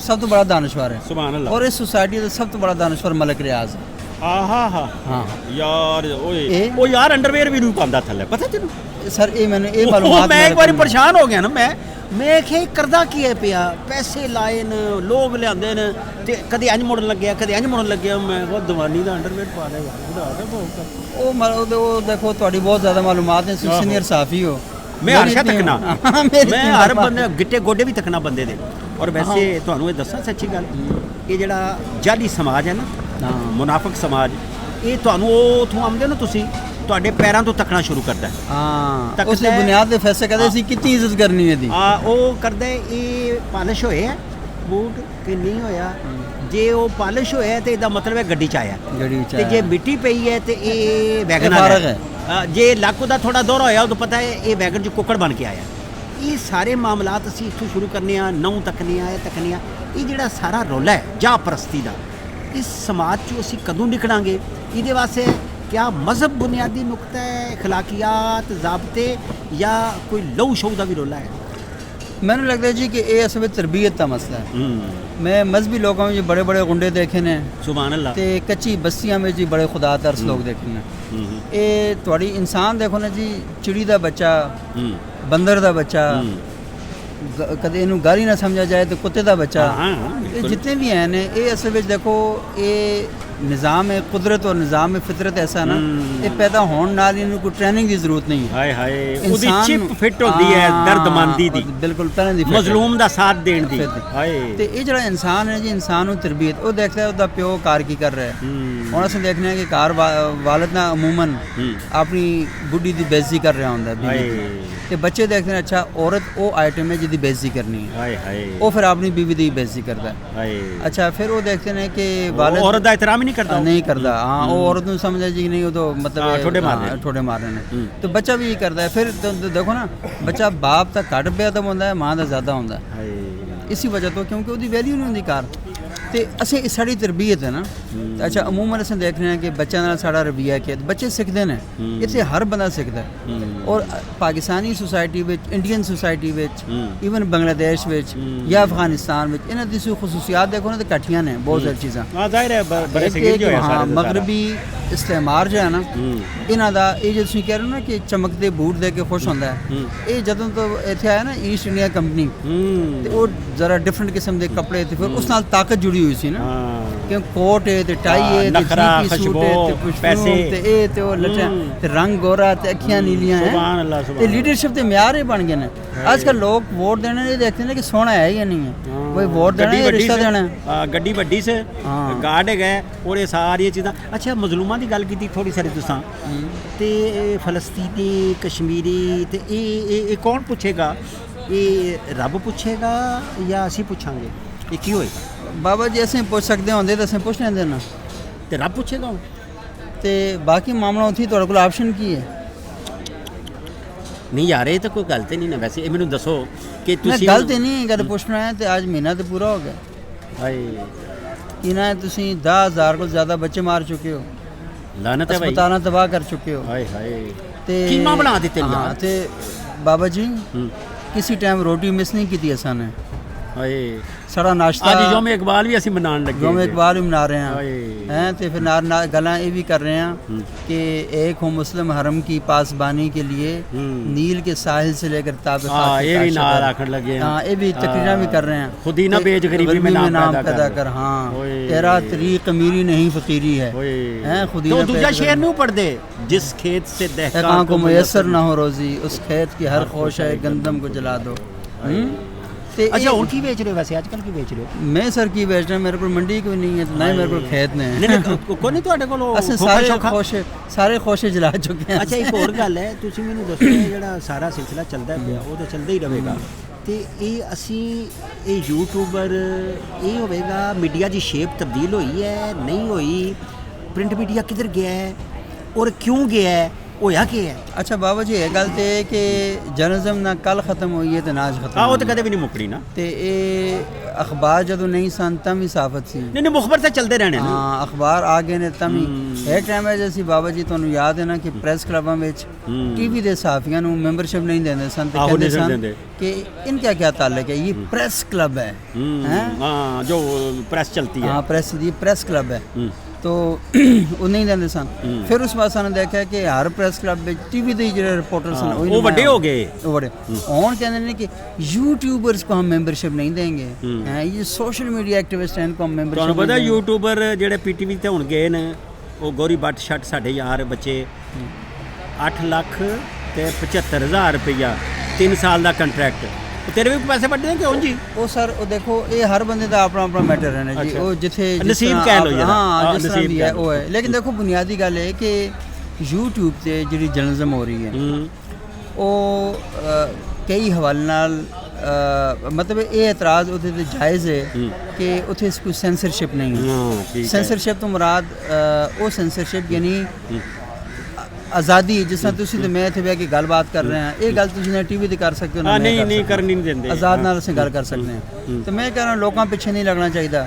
सब तो बड़ा दानश्वर है, सुभान अल्लाह। और इस सोसाइटी का सब तो बड़ा दानश्वर मलक रियाज है। हाँ यार ओ यार अंडरवेयर भी नहीं पांदा थले, पता तेनू सर? ये मैंने ये मालूम, मैं एक बार परेशान हो गया ना, मैं ਮੈਂ ਕਿਹਾ ਇਹ ਕਰਦਾ ਕੀ ਹੈ ਪਿਆ, ਪੈਸੇ ਲਾਏ ਨੇ, ਲੋਕ ਲਿਆਂਦੇ ਨੇ ਤੇ ਕਦੇ ਇੰਜ ਮੁੜਨ ਲੱਗਿਆ, ਕਦੇ ਇੰਜ ਮੁੜਨ ਲੱਗਿਆ। ਮੈਂ ਕਿਹਾ ਦੀਵਾਨੀ ਦਾ ਅੰਡਰਵੇਅਰ ਪਾ ਦੇ ਯਾਰ, ਵਧਾ ਦੇ ਭੋਗ। ਉਹ ਦੇਖੋ ਤੁਹਾਡੀ ਬਹੁਤ ਜ਼ਿਆਦਾ ਮਾਲੂਮਾਤ ਹੈ, ਤੁਸੀਂ ਸੀਨੀਅਰ ਸਾਫੀ ਹੋ। ਮੈਂ ਹਰਸ਼ਾ ਤੱਕਣਾ, ਮੈਂ ਹਰ ਬੰਦੇ ਗਿੱਟੇ ਗੋਡੇ ਵੀ ਤੱਕਣਾ ਬੰਦੇ ਦੇ। ਔਰ ਵੈਸੇ ਤੁਹਾਨੂੰ ਇਹ ਦੱਸਾਂ ਸੱਚੀ ਗੱਲ, ਇਹ ਜਿਹੜਾ ਜਾਲੀ ਸਮਾਜ ਹੈ ਨਾ, ਮੁਨਾਫਿਕ ਸਮਾਜ, ਇਹ ਤੁਹਾਨੂੰ ਉਹ ਉੱਥੋਂ ਆਉਂਦੇ ਨਾ ਤੁਸੀਂ, ਤੁਹਾਡੇ ਪੈਰਾਂ ਤੋਂ ਤੱਕਣਾ ਸ਼ੁਰੂ ਕਰਦਾ। ਹਾਂ, ਉਸ ਬੁਨਿਆਦ ਦੇ ਫੈਸਲੇ ਕਰਦੇ ਸੀ ਕਿੰਨੀ ਇੱਜ਼ਤ ਕਰਨੀ ਹੈ ਦੀ। ਉਹ ਕਰਦਾ ਇਹ ਪਾਲਿਸ਼ ਹੋਏ ਆ ਬੂਟ ਕਿ ਨਹੀਂ ਹੋਇਆ। ਜੇ ਉਹ ਪਾਲਿਸ਼ ਹੋਇਆ ਤੇ ਇਹਦਾ ਮਤਲਬ ਹੈ ਗੱਡੀ 'ਚ ਆਇਆ, ਤੇ ਜੇ ਮਿੱਟੀ ਪਈ ਹੈ ਤੇ ਇਹ ਵੈਗਨਰ ਹੈ। ਜੇ ਲੱਕ ਦਾ ਥੋੜਾ ਦੌਰਾ ਹੋਇਆ ਉਦੋਂ ਪਤਾ ਹੈ ਇਹ ਵੈਗਨ 'ਚ ਕੁੱਕੜ ਬਣ ਕੇ ਆਇਆ। ਇਹ ਸਾਰੇ ਮਾਮਲਾਤ ਅਸੀਂ ਇੱਥੋਂ ਸ਼ੁਰੂ ਕਰਨੇ ਆ, ਨਹੁੰ ਤੱਕਨੇ ਆ, ਇਹ ਤੱਕਨੇ ਆ। ਇਹ ਜਿਹੜਾ ਸਾਰਾ ਰੌਲਾ ਹੈ ਜਾਂ ਪ੍ਰਸਤੀ ਦਾ, ਇਸ ਸਮਾਜ 'ਚੋਂ ਅਸੀਂ ਕਦੋਂ ਨਿਕਲਾਂਗੇ? ਇਹਦੇ ਵਾਸਤੇ क्या मजहब बुनियादी नुकता है, अखलाकियात, ज़ाब्ते, या कोई लहू शहू का भी रोला है? मैंने लगता है जी कि ये असल में तरबियत का मसला है। मैं मजहबी लोगों में जी बड़े बड़े गुंडे देखे ने, सुभान अल्लाह, ते कच्ची बस्तियां में जी बड़े खुदा तरस लोग देखे ने। ये थोड़ी इंसान देखो ना जी, चिड़ी का बच्चा, बंदर का बच्चा, कदे इनू गाली ना समझा जाए तो कुत्ते का बच्चा, ये जितने भी हैं ने, ये असल में देखो ये निज़ाम है कुदरत और निज़ाम है फितरत ऐसा ना, ये पैदा होने नाल इन्हू कोई ट्रेनिंग की जरूरत नहीं है। हाय हाय, ਉਹਦੀ ਚਿਪ ਫਿੱਟ ਹੁੰਦੀ ਹੈ ਦਰਦਮੰਦੀ ਦੀ, ਬਿਲਕੁਲ ਪਹਿਲਾਂ ਦੀ ਮਜ਼ਲੂਮ ਦਾ ਸਾਥ ਦੇਣ ਦੀ। ਹਾਏ, ਤੇ ਇਹ ਜਿਹੜਾ ਇਨਸਾਨ ਹੈ ਜੀ, ਇਨਸਾਨ ਨੂੰ ਤਰਬੀਅਤ ਉਹ ਦੇਖਦਾ ਹੈ ਉਹਦਾ ਪਿਓ ਕਾਰ ਕੀ ਕਰ ਰਿਹਾ ਹੈ। ਹੁਣ ਅਸੀਂ ਦੇਖਦੇ ਹਾਂ ਕਿ ਕਾਰ ਵਾਲਦ ਨਾ ਅਮੂਮਨ ਆਪਣੀ ਬੁੱਢੀ ਦੀ ਬੇਇੱਜ਼ਤੀ ਕਰ ਰਿਹਾ ਹੁੰਦਾ ਹੈ, ਤੇ ਬੱਚੇ ਦੇਖਦੇ ਨੇ ਅੱਛਾ ਔਰਤ ਉਹ ਆਈਟਮ ਹੈ ਜਿਹਦੀ ਬੇਇੱਜ਼ਤੀ ਕਰਨੀ ਹੈ। ਹਾਏ ਹਾਏ, ਉਹ ਫਿਰ ਆਪਣੀ ਬੀਵੀ ਦੀ ਬੇਇੱਜ਼ਤੀ ਕਰਦਾ ਹੈ। ਹਾਏ, ਅੱਛਾ ਫਿਰ ਉਹ ਦੇਖਦੇ ਨੇ ਕਿ ਵਾਲਦ ਔਰਤ ਦਾ ਇਤਰਾਮ ਨਹੀਂ ਕਰਦਾ, ਨਹੀਂ ਕਰਦਾ। ਹਾਂ, ਉਹ ਔਰਤ ਨੂੰ ਸਮਝਦਾ ਜੀ ਨਹੀਂ, ਉਹ ਤਾਂ ਮਤਲਬ ਠੋਡੇ ਮਾਰ ਰਹੇ ਨੇ, ਤੇ ਬੱਚਾ ਵੀ ਇਹ ਕਰਦਾ ਹੈ। ਫਿਰ ਦੇਖੋ ਨਾ, ਬੱਚਾ ਬਾਪ ਤਾਂ ਘੱਟ ਬੇਅਦਬ ਹੁੰਦਾ ਹੈ, ਮਾਂ ਦਾ ਜ਼ਿਆਦਾ ਹੁੰਦਾ ਹੈ, ਇਸੀ ਵਜ੍ਹਾ ਤੋਂ ਕਿਉਂਕਿ ਉਹਦੀ ਵੈਲਿਊ ਨਹੀਂ ਹੁੰਦੀ ਕਾਰ। ਤੇ ਅਸੀਂ ਸਾਡੀ ਤਰਬੀਅਤ ਹੈ ਨਾ। ਅੱਛਾ ਅਮੂਮਨ ਅਸੀਂ ਦੇਖ ਰਹੇ ਹਾਂ ਕਿ ਬੱਚਿਆਂ ਨਾਲ ਸਾਡਾ ਰਵੱਈਆ ਕਿ ਬੱਚੇ ਸਿੱਖਦੇ ਨੇ, ਇੱਥੇ ਹਰ ਬੰਦਾ ਸਿੱਖਦਾ। ਔਰ ਪਾਕਿਸਤਾਨੀ ਸੁਸਾਇਟੀ ਵਿੱਚ, ਇੰਡੀਅਨ ਸੁਸਾਇਟੀ ਵਿੱਚ, ਈਵਨ ਬੰਗਲਾਦੇਸ਼ ਵਿੱਚ ਜਾਂ ਅਫਗਾਨਿਸਤਾਨ ਵਿੱਚ ਇਹਨਾਂ ਦੀ ਖਸੂਸੀਆਤ ਦੇਖੋ ਨਾ, ਤੇ ਇਕੱਠੀਆਂ ਨੇ ਬਹੁਤ ਸਾਰੀ ਚੀਜ਼ਾਂ। ਹਾਂ, ਮਗਰਬੀ ਇਸਤੇਮਾਰ ਜੋ ਹੈ ਨਾ ਇਹਨਾਂ ਦਾ, ਇਹ ਜੋ ਤੁਸੀਂ ਕਹਿ ਰਹੇ ਹੋ ਨਾ ਕਿ ਚਮਕਦੇ ਬੂਟ ਦੇ ਕੇ ਖੁਸ਼ ਹੁੰਦਾ ਹੈ, ਇਹ ਜਦੋਂ ਤੋਂ ਇੱਥੇ ਆਇਆ ਨਾ ਈਸਟ ਇੰਡੀਆ ਕੰਪਨੀ, ਤੇ ਉਹ ਜ਼ਰਾ ਡਿਫਰੈਂਟ ਕਿਸਮ ਦੇ ਕੱਪੜੇ, ਤੇ ਫਿਰ ਉਸ ਨਾਲ ਤਾਕਤ ਜੁੜੀ ਹੋਈ ਸੀ ਨਾ, ਕਿ ਕੋਟ ਹੈ ਤੇ ਟਾਈ ਹੈ ਤੇ ਜੀਪੀ ਸੂਟ ਹੈ ਤੇ ਪੈਸੇ ਤੇ ਇਹ ਤੇ ਉਹ ਲੱਟਾਂ ਤੇ ਰੰਗ ਗੋਰਾ ਤੇ ਅੱਖੀਆਂ ਨੀਲੀਆਂ ਹੈ, ਤੇ ਲੀਡਰਸ਼ਿਪ ਦੇ ਮਿਆਰ ਹੀ ਬਣ ਗਏ ਨੇ। ਅੱਜ ਕੱਲ੍ਹ ਲੋਕ ਵੋਟ ਦੇਣੇ ਇਹ ਦੇਖਦੇ ਨੇ ਕਿ ਸੋਹਣਾ ਹੈ ਜਾਂ ਨਹੀਂ ਹੈ, ਕੋਈ ਵੋਟ ਦੇਣਾ ਰਿਸ਼ਤਾ ਦੇਣਾ। ਗੱਡੀ ਵੱਡੀ ਸੇ ਗਾਰਡ ਹੈਗਾ ਔਰ ਇਹ ਸਾਰੀਆਂ ਚੀਜ਼ਾਂ। ਅੱਛਾ ਮਜ਼ਲੂਮਾਂ ਦੀ ਗੱਲ ਕੀਤੀ ਥੋੜੀ ਸਾਰੀ ਤੁਸੀਂ, ਤੇ ਫਲਸਤੀਨੀ, ਕਸ਼ਮੀਰੀ, ਤੇ ਇਹ ਕੌਣ ਪੁੱਛੇਗਾ? ਇਹ ਰੱਬ ਪੁੱਛੇਗਾ ਜਾਂ ਅਸੀਂ ਪੁੱਛਾਂਗੇ? ਇਹ ਕੀ ਹੋਏਗਾ? ਬਾਬਾ ਜੀ ਅਸੀਂ ਪੁੱਛ ਸਕਦੇ ਹੁੰਦੇ ਤਾਂ ਅਸੀਂ ਪੁੱਛ ਲੈਂਦੇ ਨਾ, ਤੇ ਰੱਬ ਪੁੱਛੇਗਾ। ਤੇ ਬਾਕੀ ਮਾਮਲਾ ਉੱਥੇ ਤੁਹਾਡੇ ਕੋਲ ਆਪਸ਼ਨ ਕੀ ਹੈ? ਨਹੀਂ ਯਾਰ, ਇਹ ਤਾਂ ਕੋਈ ਗੱਲ ਤੇ ਨਹੀਂ ਨਾ। ਵੈਸੇ ਇਹ ਮੈਨੂੰ ਦੱਸੋ ਕਿ ਤੁਸੀਂ ਗੱਲ ਤੇ ਨਹੀਂ ਕਦੇ ਪੁੱਛਣਾ ਹੈ, ਤੇ ਅੱਜ ਮਹੀਨਾ ਤੇ ਪੂਰਾ ਹੋ ਗਿਆ। ਹਾਏ, ਇਹਨਾਂ ਤੁਸੀਂ 10,000 ਕੋਲ ਜ਼ਿਆਦਾ ਬੱਚੇ ਮਾਰ ਚੁੱਕੇ ਹੋ, ਲਾਨਤ ਹੈ ਭਾਈ, ਹਸਪਤਾਲਾਂ ਤਬਾਹ ਕਰ ਚੁੱਕੇ ਹੋ। ਹਾਏ ਹਾਏ, ਤੇ ਕੀਮਾ ਬਣਾ ਦਿੱਤੇ ਯਾਰ। ਤੇ ਬਾਬਾ ਜੀ ਕਿਸੇ ਟਾਈਮ ਰੋਟੀ ਮਿਸ ਨਹੀਂ ਕੀਤੀ ਅਸਾਂ ਨੇ। ਹਾਏ, ਸਾਡਾ ਨਾਸ਼ਤਾ ਅੱਜ ਯੋਮ ਇਕਬਾਲ ਵੀ ਅਸੀਂ ਮਨਾਉਣ ਲੱਗੇ, ਯੋਮ ਇਕਬਾਲ ਵੀ ਮਨਾ ਰਹੇ ਹਾਂ हैं। तो फिर नार गला ये भी कर रहे हैं कि एक हो मुस्लिम हरम की पासबानी के लिए नील के साहिल से लेकर ताब ये भी नार आखर लगे। हाँ, ये भी तकरीरा भी कर रहे हैं, खुद ही ना बेच गरीबी में नाम पैदा कर। हाँ, तेरा तरीक अमीरी नहीं फकीरी है, खुद ही। तो दूसरा शेर नहीं पढ़ दे, जिस खेत से दहकान को मुयस्सर ना हो रोजी, उस खेत की हर खोश है गंदम को जला दो। अच्छा, और की बेच रहे हो वैसे आजकल की बेच रहे हो? मैं सर की बेच रहा, मेरे को मंडी कोई नहीं है, ना ही मेरे को खेत ने। ਕੋਈ ਨਹੀਂ ਤੁਹਾਡੇ ਕੋਲ? ਅਸੀਂ ਸਾਰੇ ਖੋਸ਼ੇ ਜਲਾ ਚੁੱਕੇ ਹਾਂ। ਅੱਛਾ, ਇੱਕ ਹੋਰ ਗੱਲ ਹੈ, ਤੁਸੀਂ ਮੈਨੂੰ ਦੱਸੋ ਜਿਹੜਾ ਸਾਰਾ ਸਿਲਸਿਲਾ ਚੱਲਦਾ ਪਿਆ ਉਹ ਤਾਂ ਚੱਲਦਾ ਹੀ ਰਹੇਗਾ, ਤੇ ਇਹ ਅਸੀਂ ਇਹ ਯੂਟਿਊਬਰ ਇਹ ਹੋਵੇਗਾ, ਮੀਡੀਆ ਦੀ ਸ਼ੇਪ ਤਬਦੀਲ ਹੋਈ ਹੈ ਨਹੀਂ ਹੋਈ, ਪ੍ਰਿੰਟ ਮੀਡੀਆ ਕਿੱਧਰ ਗਿਆ ਹੈ ਔਰ ਕਿਉਂ ਗਿਆ ਹੈ, ਹੋਇਆ ਕੀ ਹੈ? ਅੱਛਾ ਬਾਬਾ ਜੀ, ਇਹ ਗੱਲ ਤੇ ਕਿ ਜਰਨਲਿਜ਼ਮ ਨਾ ਕੱਲ ਖਤਮ ਹੋਈ ਹੈ ਤੇ ਨਾ ਅੱਜ ਖਤਮ। ਉਹ ਤਾਂ ਕਦੇ ਵੀ ਨਹੀਂ ਮੁੱਕਣੀ ਨਾ। ਤੇ ਇਹ ਅਖਬਾਰ ਜਦੋਂ ਨਹੀਂ ਸਨ ਤਾਂ ਵੀ ਸਾਫਤ ਸੀ। ਨਹੀਂ ਮੁਖਬਰ ਤਾਂ ਚੱਲਦੇ ਰਹਿਣੇ ਨਾ। ਹਾਂ, ਅਖਬਾਰ ਆ ਗਏ ਨੇ ਤਾਂ ਵੀ ਇੱਕ ਟਾਈਮ ਹੈ ਜੈਸੀ ਬਾਬਾ ਜੀ ਤੁਹਾਨੂੰ ਯਾਦ ਹੈ ਨਾ ਕਿ ਪ੍ਰੈਸ ਕਲੱਬਾਂ ਵਿੱਚ ਟੀਵੀ ਦੇ ਸਾਫੀਆਂ ਨੂੰ ਮੈਂਬਰਸ਼ਿਪ ਨਹੀਂ ਦਿੰਦੇ ਸਨ, ਤੇ ਕਹਿੰਦੇ ਸਨ ਕਿ ਇਨਕਾ ਕੀ ਤਾਲੁਕ ਹੈ, ਇਹ ਪ੍ਰੈਸ ਕਲੱਬ ਹੈ। ਹਾਂ, ਜੋ ਪ੍ਰੈਸ ਚਲਤੀ ਹੈ। ਹਾਂ, ਪ੍ਰੈਸ ਦੀ ਪ੍ਰੈਸ ਕਲੱਬ ਹੈ। तो ਉਹ ਨਹੀਂ ਦਿੰਦੇ ਸਨ। ਫਿਰ ਉਸ ਵਾਰ ਸਾਨੂੰ ਦੇਖਿਆ ਕਿ ਹਰ ਪ੍ਰੈਸ ਕਲੱਬ ਵਿੱਚ ਟੀਵੀ ਦੇ ਜਿਹੜੇ ਰਿਪੋਰਟਰ ਸਨ ਉਹ ਵੱਡੇ ਹੋ ਗਏ, ਉਹ ਵੱਡੇ ਹੁਣ ਕਹਿੰਦੇ ਨੇ ਕਿ यूट्यूबर्स को हम मेंबरशिप नहीं देंगे हैं, ये सोशल मीडिया एक्टिविस्ट हैं, इनको हम मेंबरशिप ਤੁਹਾਨੂੰ ਪਤਾ ਯੂਟਿਊਬਰ ਜਿਹੜੇ ਪੀਟੀਵੀ ਤੇ ਹੁਣ ਗਏ ਨੇ ਉਹ ਗੌਰੀ ਬੱਟ ਛੱਟ ਸਾਡੇ ਯਾਰ ਬੱਚੇ 8 ਲੱਖ ਤੇ 75,000 ਰੁਪਇਆ 3 ਸਾਲ ਦਾ ਕੰਟਰੈਕਟ। ਤੇਰੇ ਵੀ ਪੈਸੇ ਵੱਡੇ ਨੇ ਕਿ ਉਂਝ ਹੀ? ਉਹ ਸਰ ਉਹ ਦੇਖੋ ਇਹ ਹਰ ਬੰਦੇ ਦਾ ਆਪਣਾ ਆਪਣਾ ਮੈਟਰ ਹੈ ਨਾ ਜੀ, ਉਹ ਜਿੱਥੇ ਨਸੀਬ ਕਹਿ ਲਓ ਯਾਰ, ਹਾਂ ਜਿਸ ਤਰ੍ਹਾਂ ਨਸੀਬ ਵੀ ਹੈ ਉਹ ਹੈ। ਲੇਕਿਨ ਦੇਖੋ ਬੁਨਿਆਦੀ ਗੱਲ ਹੈ ਕਿ YouTube ਤੇ ਜਿਹੜੀ ਜਰਨਲਿਜ਼ਮ ਹੋ ਰਹੀ ਹੈ ਉਹ ਕਈ ਹਵਾਲੇ ਨਾਲ ਮਤਲਬ ਇਹ ਇਤਰਾਜ਼ ਉਹਦੇ ਤੇ ਜਾਇਜ਼ ਹੈ ਕਿ ਉੱਥੇ ਕੋਈ ਸੈਂਸਰਸ਼ਿਪ ਨਹੀਂ ਹੈ। ਸੈਂਸਰਸ਼ਿਪ ਤੋਂ ਮੁਰਾਦ ਉਹ ਸੈਂਸਰਸ਼ਿਪ ਯਾਨੀ ਆਜ਼ਾਦੀ, ਜਿਸ ਤਰ੍ਹਾਂ ਤੁਸੀਂ ਤੇ ਮੈਂ ਇੱਥੇ ਬਹਿ ਕੇ ਗੱਲਬਾਤ ਕਰ ਰਹੇ ਹਾਂ, ਇਹ ਗੱਲ ਤੁਸੀਂ ਨਾ ਟੀਵੀ ਤੇ ਕਰ ਸਕਦੇ ਹੋ ਨਾ ਨਹੀਂ ਕਰਨੀ ਨਹੀਂ ਦਿੰਦੇ, ਆਜ਼ਾਦ ਨਾਲ ਅਸੀਂ ਗੱਲ ਕਰ ਸਕਦੇ ਹਾਂ। ਤੇ ਮੈਂ ਕਹਿ ਰਿਹਾ ਲੋਕਾਂ ਪਿੱਛੇ ਨਹੀਂ ਲੱਗਣਾ ਚਾਹੀਦਾ।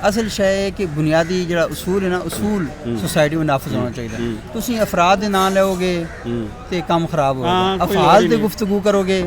ਅਸਲ ਸ਼ੈ ਹੈ ਕਿ ਬੁਨਿਆਦੀ ਜਿਹੜਾ ਉਸੂਲ ਹੈ ਨਾ, ਉਸੂਲ ਸੋਸਾਇਟੀ ਵਿੱਚ ਨਾਫਜ਼ ਹੋਣਾ ਚਾਹੀਦਾ। ਤੁਸੀਂ ਅਫਰਾਦ ਦੇ ਨਾਂ ਲਓਗੇ ਤੇ ਕੰਮ ਖਰਾਬ ਹੋਏਗਾ, ਅਫਆਲ ਤੇ ਗੁਫ਼ਤਗੂ ਕਰੋਗੇ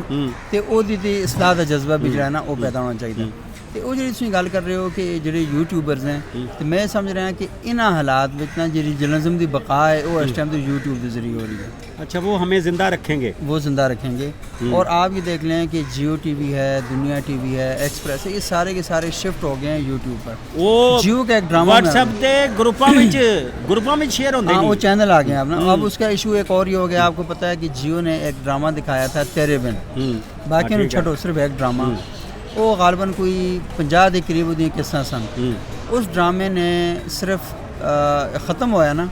ਤੇ ਉਹਦੀ ਤੇ ਇਸਲਾਹ ਦਾ ਜਜ਼ਬਾ ਵੀ ਜਿਹੜਾ ਨਾ ਉਹ ਪੈਦਾ ਹੋਣਾ ਚਾਹੀਦਾ। ਤੇ ਉਹ ਜਿਹੜੀ ਤੁਸੀਂ ਗੱਲ ਕਰ ਰਹੇ ਹੋ ਕਿ ਜਿਹੜੇ ਯੂਟਿਊਬਰਸ ਨੇ, ਤੇ ਮੈਂ ਸਮਝ ਰਿਹਾ ਕਿ ਇਹਨਾਂ ਹਾਲਾਤ ਵਿੱਚ ਨਾ ਜਿਹੜੀ ਜਰਨਲਿਜ਼ਮ ਦੀ ਬਕਾ है वो इस टाइम तो यूट्यूब के जरिए हो रही है। अच्छा, वो हमें ज़िंदा रखेंगे, वो ज़िंदा रखेंगे। और आप ये देख लें कि जियो टीवी है, दुनिया टीवी है, एक्सप्रेस है, ये सारे के सारे शिफ्ट हो गए हैं यूट्यूब पर। वो जियो का एक ड्रामा व्हाट्सएप के ग्रुपों में शेयर होते हैं, वो चैनल आ गए हैं अपना। अब उसका इशू एक और ये हो गया, आपको पता है कि जियो ने एक ड्रामा दिखाया था तेरे बिन, बाकी छठो सिर्फ एक ड्रामा, वो गालबन कोई 50 के करीब होती किस्सा सन। उस ड्रामे ने सिर्फ ख़त्म होया ना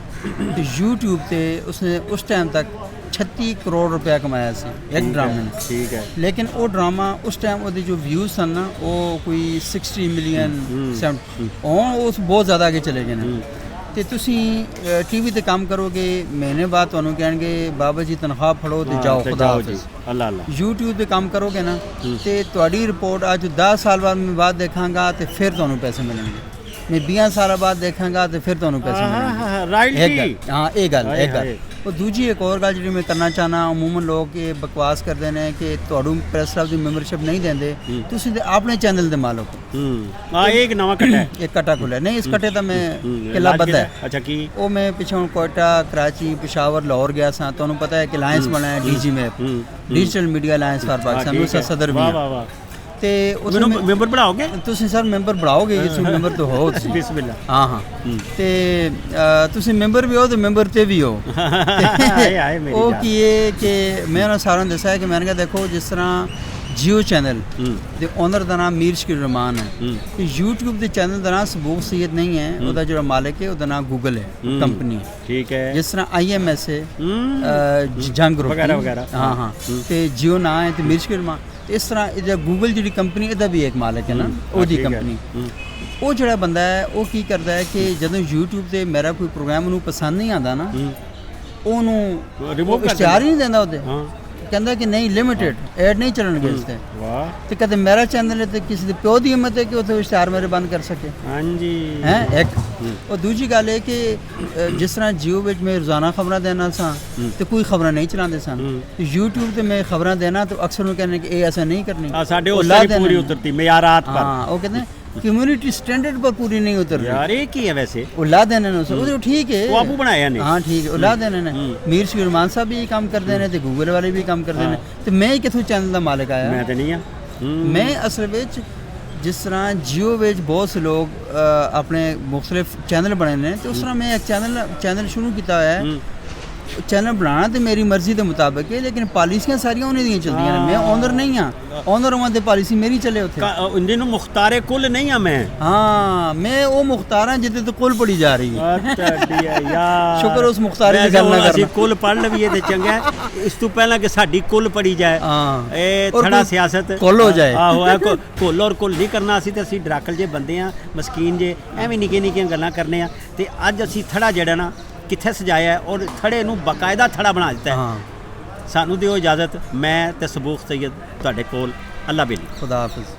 तो यूट्यूब पे उसने उस टाइम तक 36 करोड़ रुपया कमाया सी एक ड्रामे ने। ठीक है। लेकिन वो ड्रामा उस टाइम वो जो व्यूज़ सन ना वो कोई 60 मिलियन 70 उस बहुत ज़्यादा आगे चले गए ना। तो तुसी टीवी ते काम करोगे, महीने बाद तुहानू कहणगे बाबा जी तनख्वाह फड़ो ते जाओ खुदा हाफिज़। अल्लाह यूट्यूब पे काम करोगे ना तो तुहाडी रिपोर्ट आज 10 साल बाद देखांगा तो फिर तुहानू पैसे मिलेंगे, मैं 20 साल बाद देखांगा तो फिर तुहानू पैसे मिलेंगे। हाँ ये गल एक गल। और दूजी एक और गल जी मैं करना चाहना, अमूमन लोग ये बकवास करते हैं कि तुहानू प्रेस क्लब की मैंबरशिप नहीं देंगे, तुसीं ते अपने चैनल दे मालक हो। एक नवा कट्टा है, एक कट्टा खुला नहीं, इस कट्टे दा मैं किला बद्दा है। अच्छा की वो मैं पिछों कोयटा, कराची, पेशावर, लाहौर गया सा। तुहानू पता है कि अलायंस बना है DG map, digital media alliance for Pakistan, उसका सदर भी है। ਤੇ ਉਸ ਨੂੰ ਮੈਂਬਰ ਬਣਾਓਗੇ ਤੁਸੀਂ ਸਰ? ਮੈਂਬਰ ਬਣਾਓਗੇ ਇਸ ਨੂੰ, ਮੈਂਬਰ ਤਾਂ ਹੋ ਤੁਸੀਂ, ਬਿਸਮਿਲ੍ਲਾ। ਹਾਂ ਹਾਂ ਤੇ ਤੁਸੀਂ ਮੈਂਬਰ ਵੀ ਹੋ ਤੇ ਮੈਂਬਰ ਤੇ ਵੀ ਹੋ। ਉਹ ਕੀ ਹੈ ਕਿ ਮੈਂ ਉਹਨਾਂ ਸਾਰਿਆਂ ਨੂੰ ਦੱਸਿਆ ਕਿ ਮੈਂ ਕਿਹਾ ਦੇਖੋ ਜਿਸ ਤਰ੍ਹਾਂ जियो चैनल ਦੇ ਓਨਰ ਦਾ ਨਾਮ ਮੀਰ ਸ਼ਕੀਰ ਰਹਿਮਾਨ ਹੈ, ਤੇ YouTube ਦੇ ਚੈਨਲ ਦਾ ਨਾਮ ਸਬੂਕ ਸੈਦ ਨਹੀਂ ਹੈ, ਉਹਦਾ ਜਿਹੜਾ ਮਾਲਕ ਹੈ ਉਹਦਾ ਨਾਮ ਗੂਗਲ ਹੈ ਕੰਪਨੀ। ਠੀਕ ਹੈ। ਜਿਸ ਤਰ੍ਹਾਂ IMS ਹੈ ਜੰਗ ਗਰੁੱਪ ਵਗੈਰਾ ਹਾਂ ਹਾਂ, ਤੇ ਜਿਓ ਨਾਂ ਹੈ ਤੇ ਮੀਰ ਸ਼ਕੀਰ ਰਹਿਮਾਨ। ਇਸ ਤਰ੍ਹਾਂ ਇਹਦਾ ਗੂਗਲ ਜਿਹੜੀ ਕੰਪਨੀ ਇਹਦਾ ਵੀ ਇੱਕ ਮਾਲਕ ਹੈ ਨਾ, ਉਹਦੀ ਕੰਪਨੀ। ਉਹ ਜਿਹੜਾ ਬੰਦਾ ਹੈ ਉਹ ਕੀ ਕਰਦਾ ਹੈ ਕਿ ਜਦੋਂ YouTube ਤੇ ਮੇਰਾ ਕੋਈ ਪ੍ਰੋਗਰਾਮ ਉਹਨੂੰ ਪਸੰਦ ਨਹੀਂ ਆਉਂਦਾ ਨਾ, ਉਹਨੂੰ ਇਸ਼ਤਿਹਾਰ ਹੀ ਨਹੀਂ ਦਿੰਦਾ ਉਹਦੇ, ਕਹਿੰਦਾ ਕਿ ਨਹੀਂ ਲਿਮਿਟਡ ਐਡ ਨਹੀਂ ਚੱਲਣਗੇ ਇਸ ਤੇ। ਵਾਹ। ਤੇ ਕਦੇ ਮੇਰਾ ਚੈਨਲ ਹੈ ਤੇ ਕਿਸੇ ਦੇ ਪਿਓ ਦੀ ਹਿੰਮਤ ਹੈ ਕਿ ਉੱਥੇ ਇਸ਼ਤਿਹਾਰ ਮੇਰੇ ਬੰਦ ਕਰ ਸਕੇ। ਹਾਂਜੀ ਹੈ ਇੱਕ। और दूजी गल है कि जिस तरह जियो विच मैं रोज़ाना खबर देना सा तो कोई खबर नहीं चलाते सन, यूट्यूब ते मैं खबर देना तो अक्सर उन्हें कहने कि ऐसा नहीं करनी, साडे उस सारी पूरी उतरती मेयारात पर। हाँ वो कहते हैं कम्युनिटी स्टैंडर्ड पर पूरी नहीं उतर रही यार। ये की है वैसे? उला देने ने उसे ठीक है, वो आपू बनाया ने। हाँ ठीक है, उला देने ने। मीर शकीर रहमान साहब भी काम करते हैं ते गूगल वाले भी काम करते हैं, तो मैं किथों चैनल का मालिक आया? मैं तो नहीं हां। मैं असल विच जिस तरह जियो विच बहुत से लोग अपने मुख्तलिफ चैनल बने ने, तो उस तरह मैं एक चैनल शुरू किया है। चैनल बनाना तो मेरी मर्जी के मुताबिक है, लेकिन पॉलिसियां सारियां उन्हें दी चलदियां ने। मैं ओनर नहीं हाँ, ओनर होवां ते पॉलिसी मेरी चले उत्थे। जिन्हों मुख्तारे कुल नहीं हाँ मैं। हाँ मैं वो मुख्तार हाँ जिद्दे तो कुल पढ़ी जा रही है। शुक्र उस मुख्तारे की गल ना करना। कुल पढ़ लवीए ते चंगा है, इस तो पहला कि साडी कुल पढ़ी जाए। हां थोड़ा सियासत कुल हो जाए। आहो कुल और कुल नहीं करना। असी ते असी डराकल जे बंदे हां, मस्कीन जे एवें निक्के निक्के गल्लां करने आ, ते अज असी थड़ा जेड़ा ना कित्थे सजाया है और थड़े नूं बाकायदा थड़ा बना दिता है। सानू दिओ इजाज़त, मैं ते सबूक सैयद तुहाडे कोल। अल्लाह बेली। खुदा हाफिज़।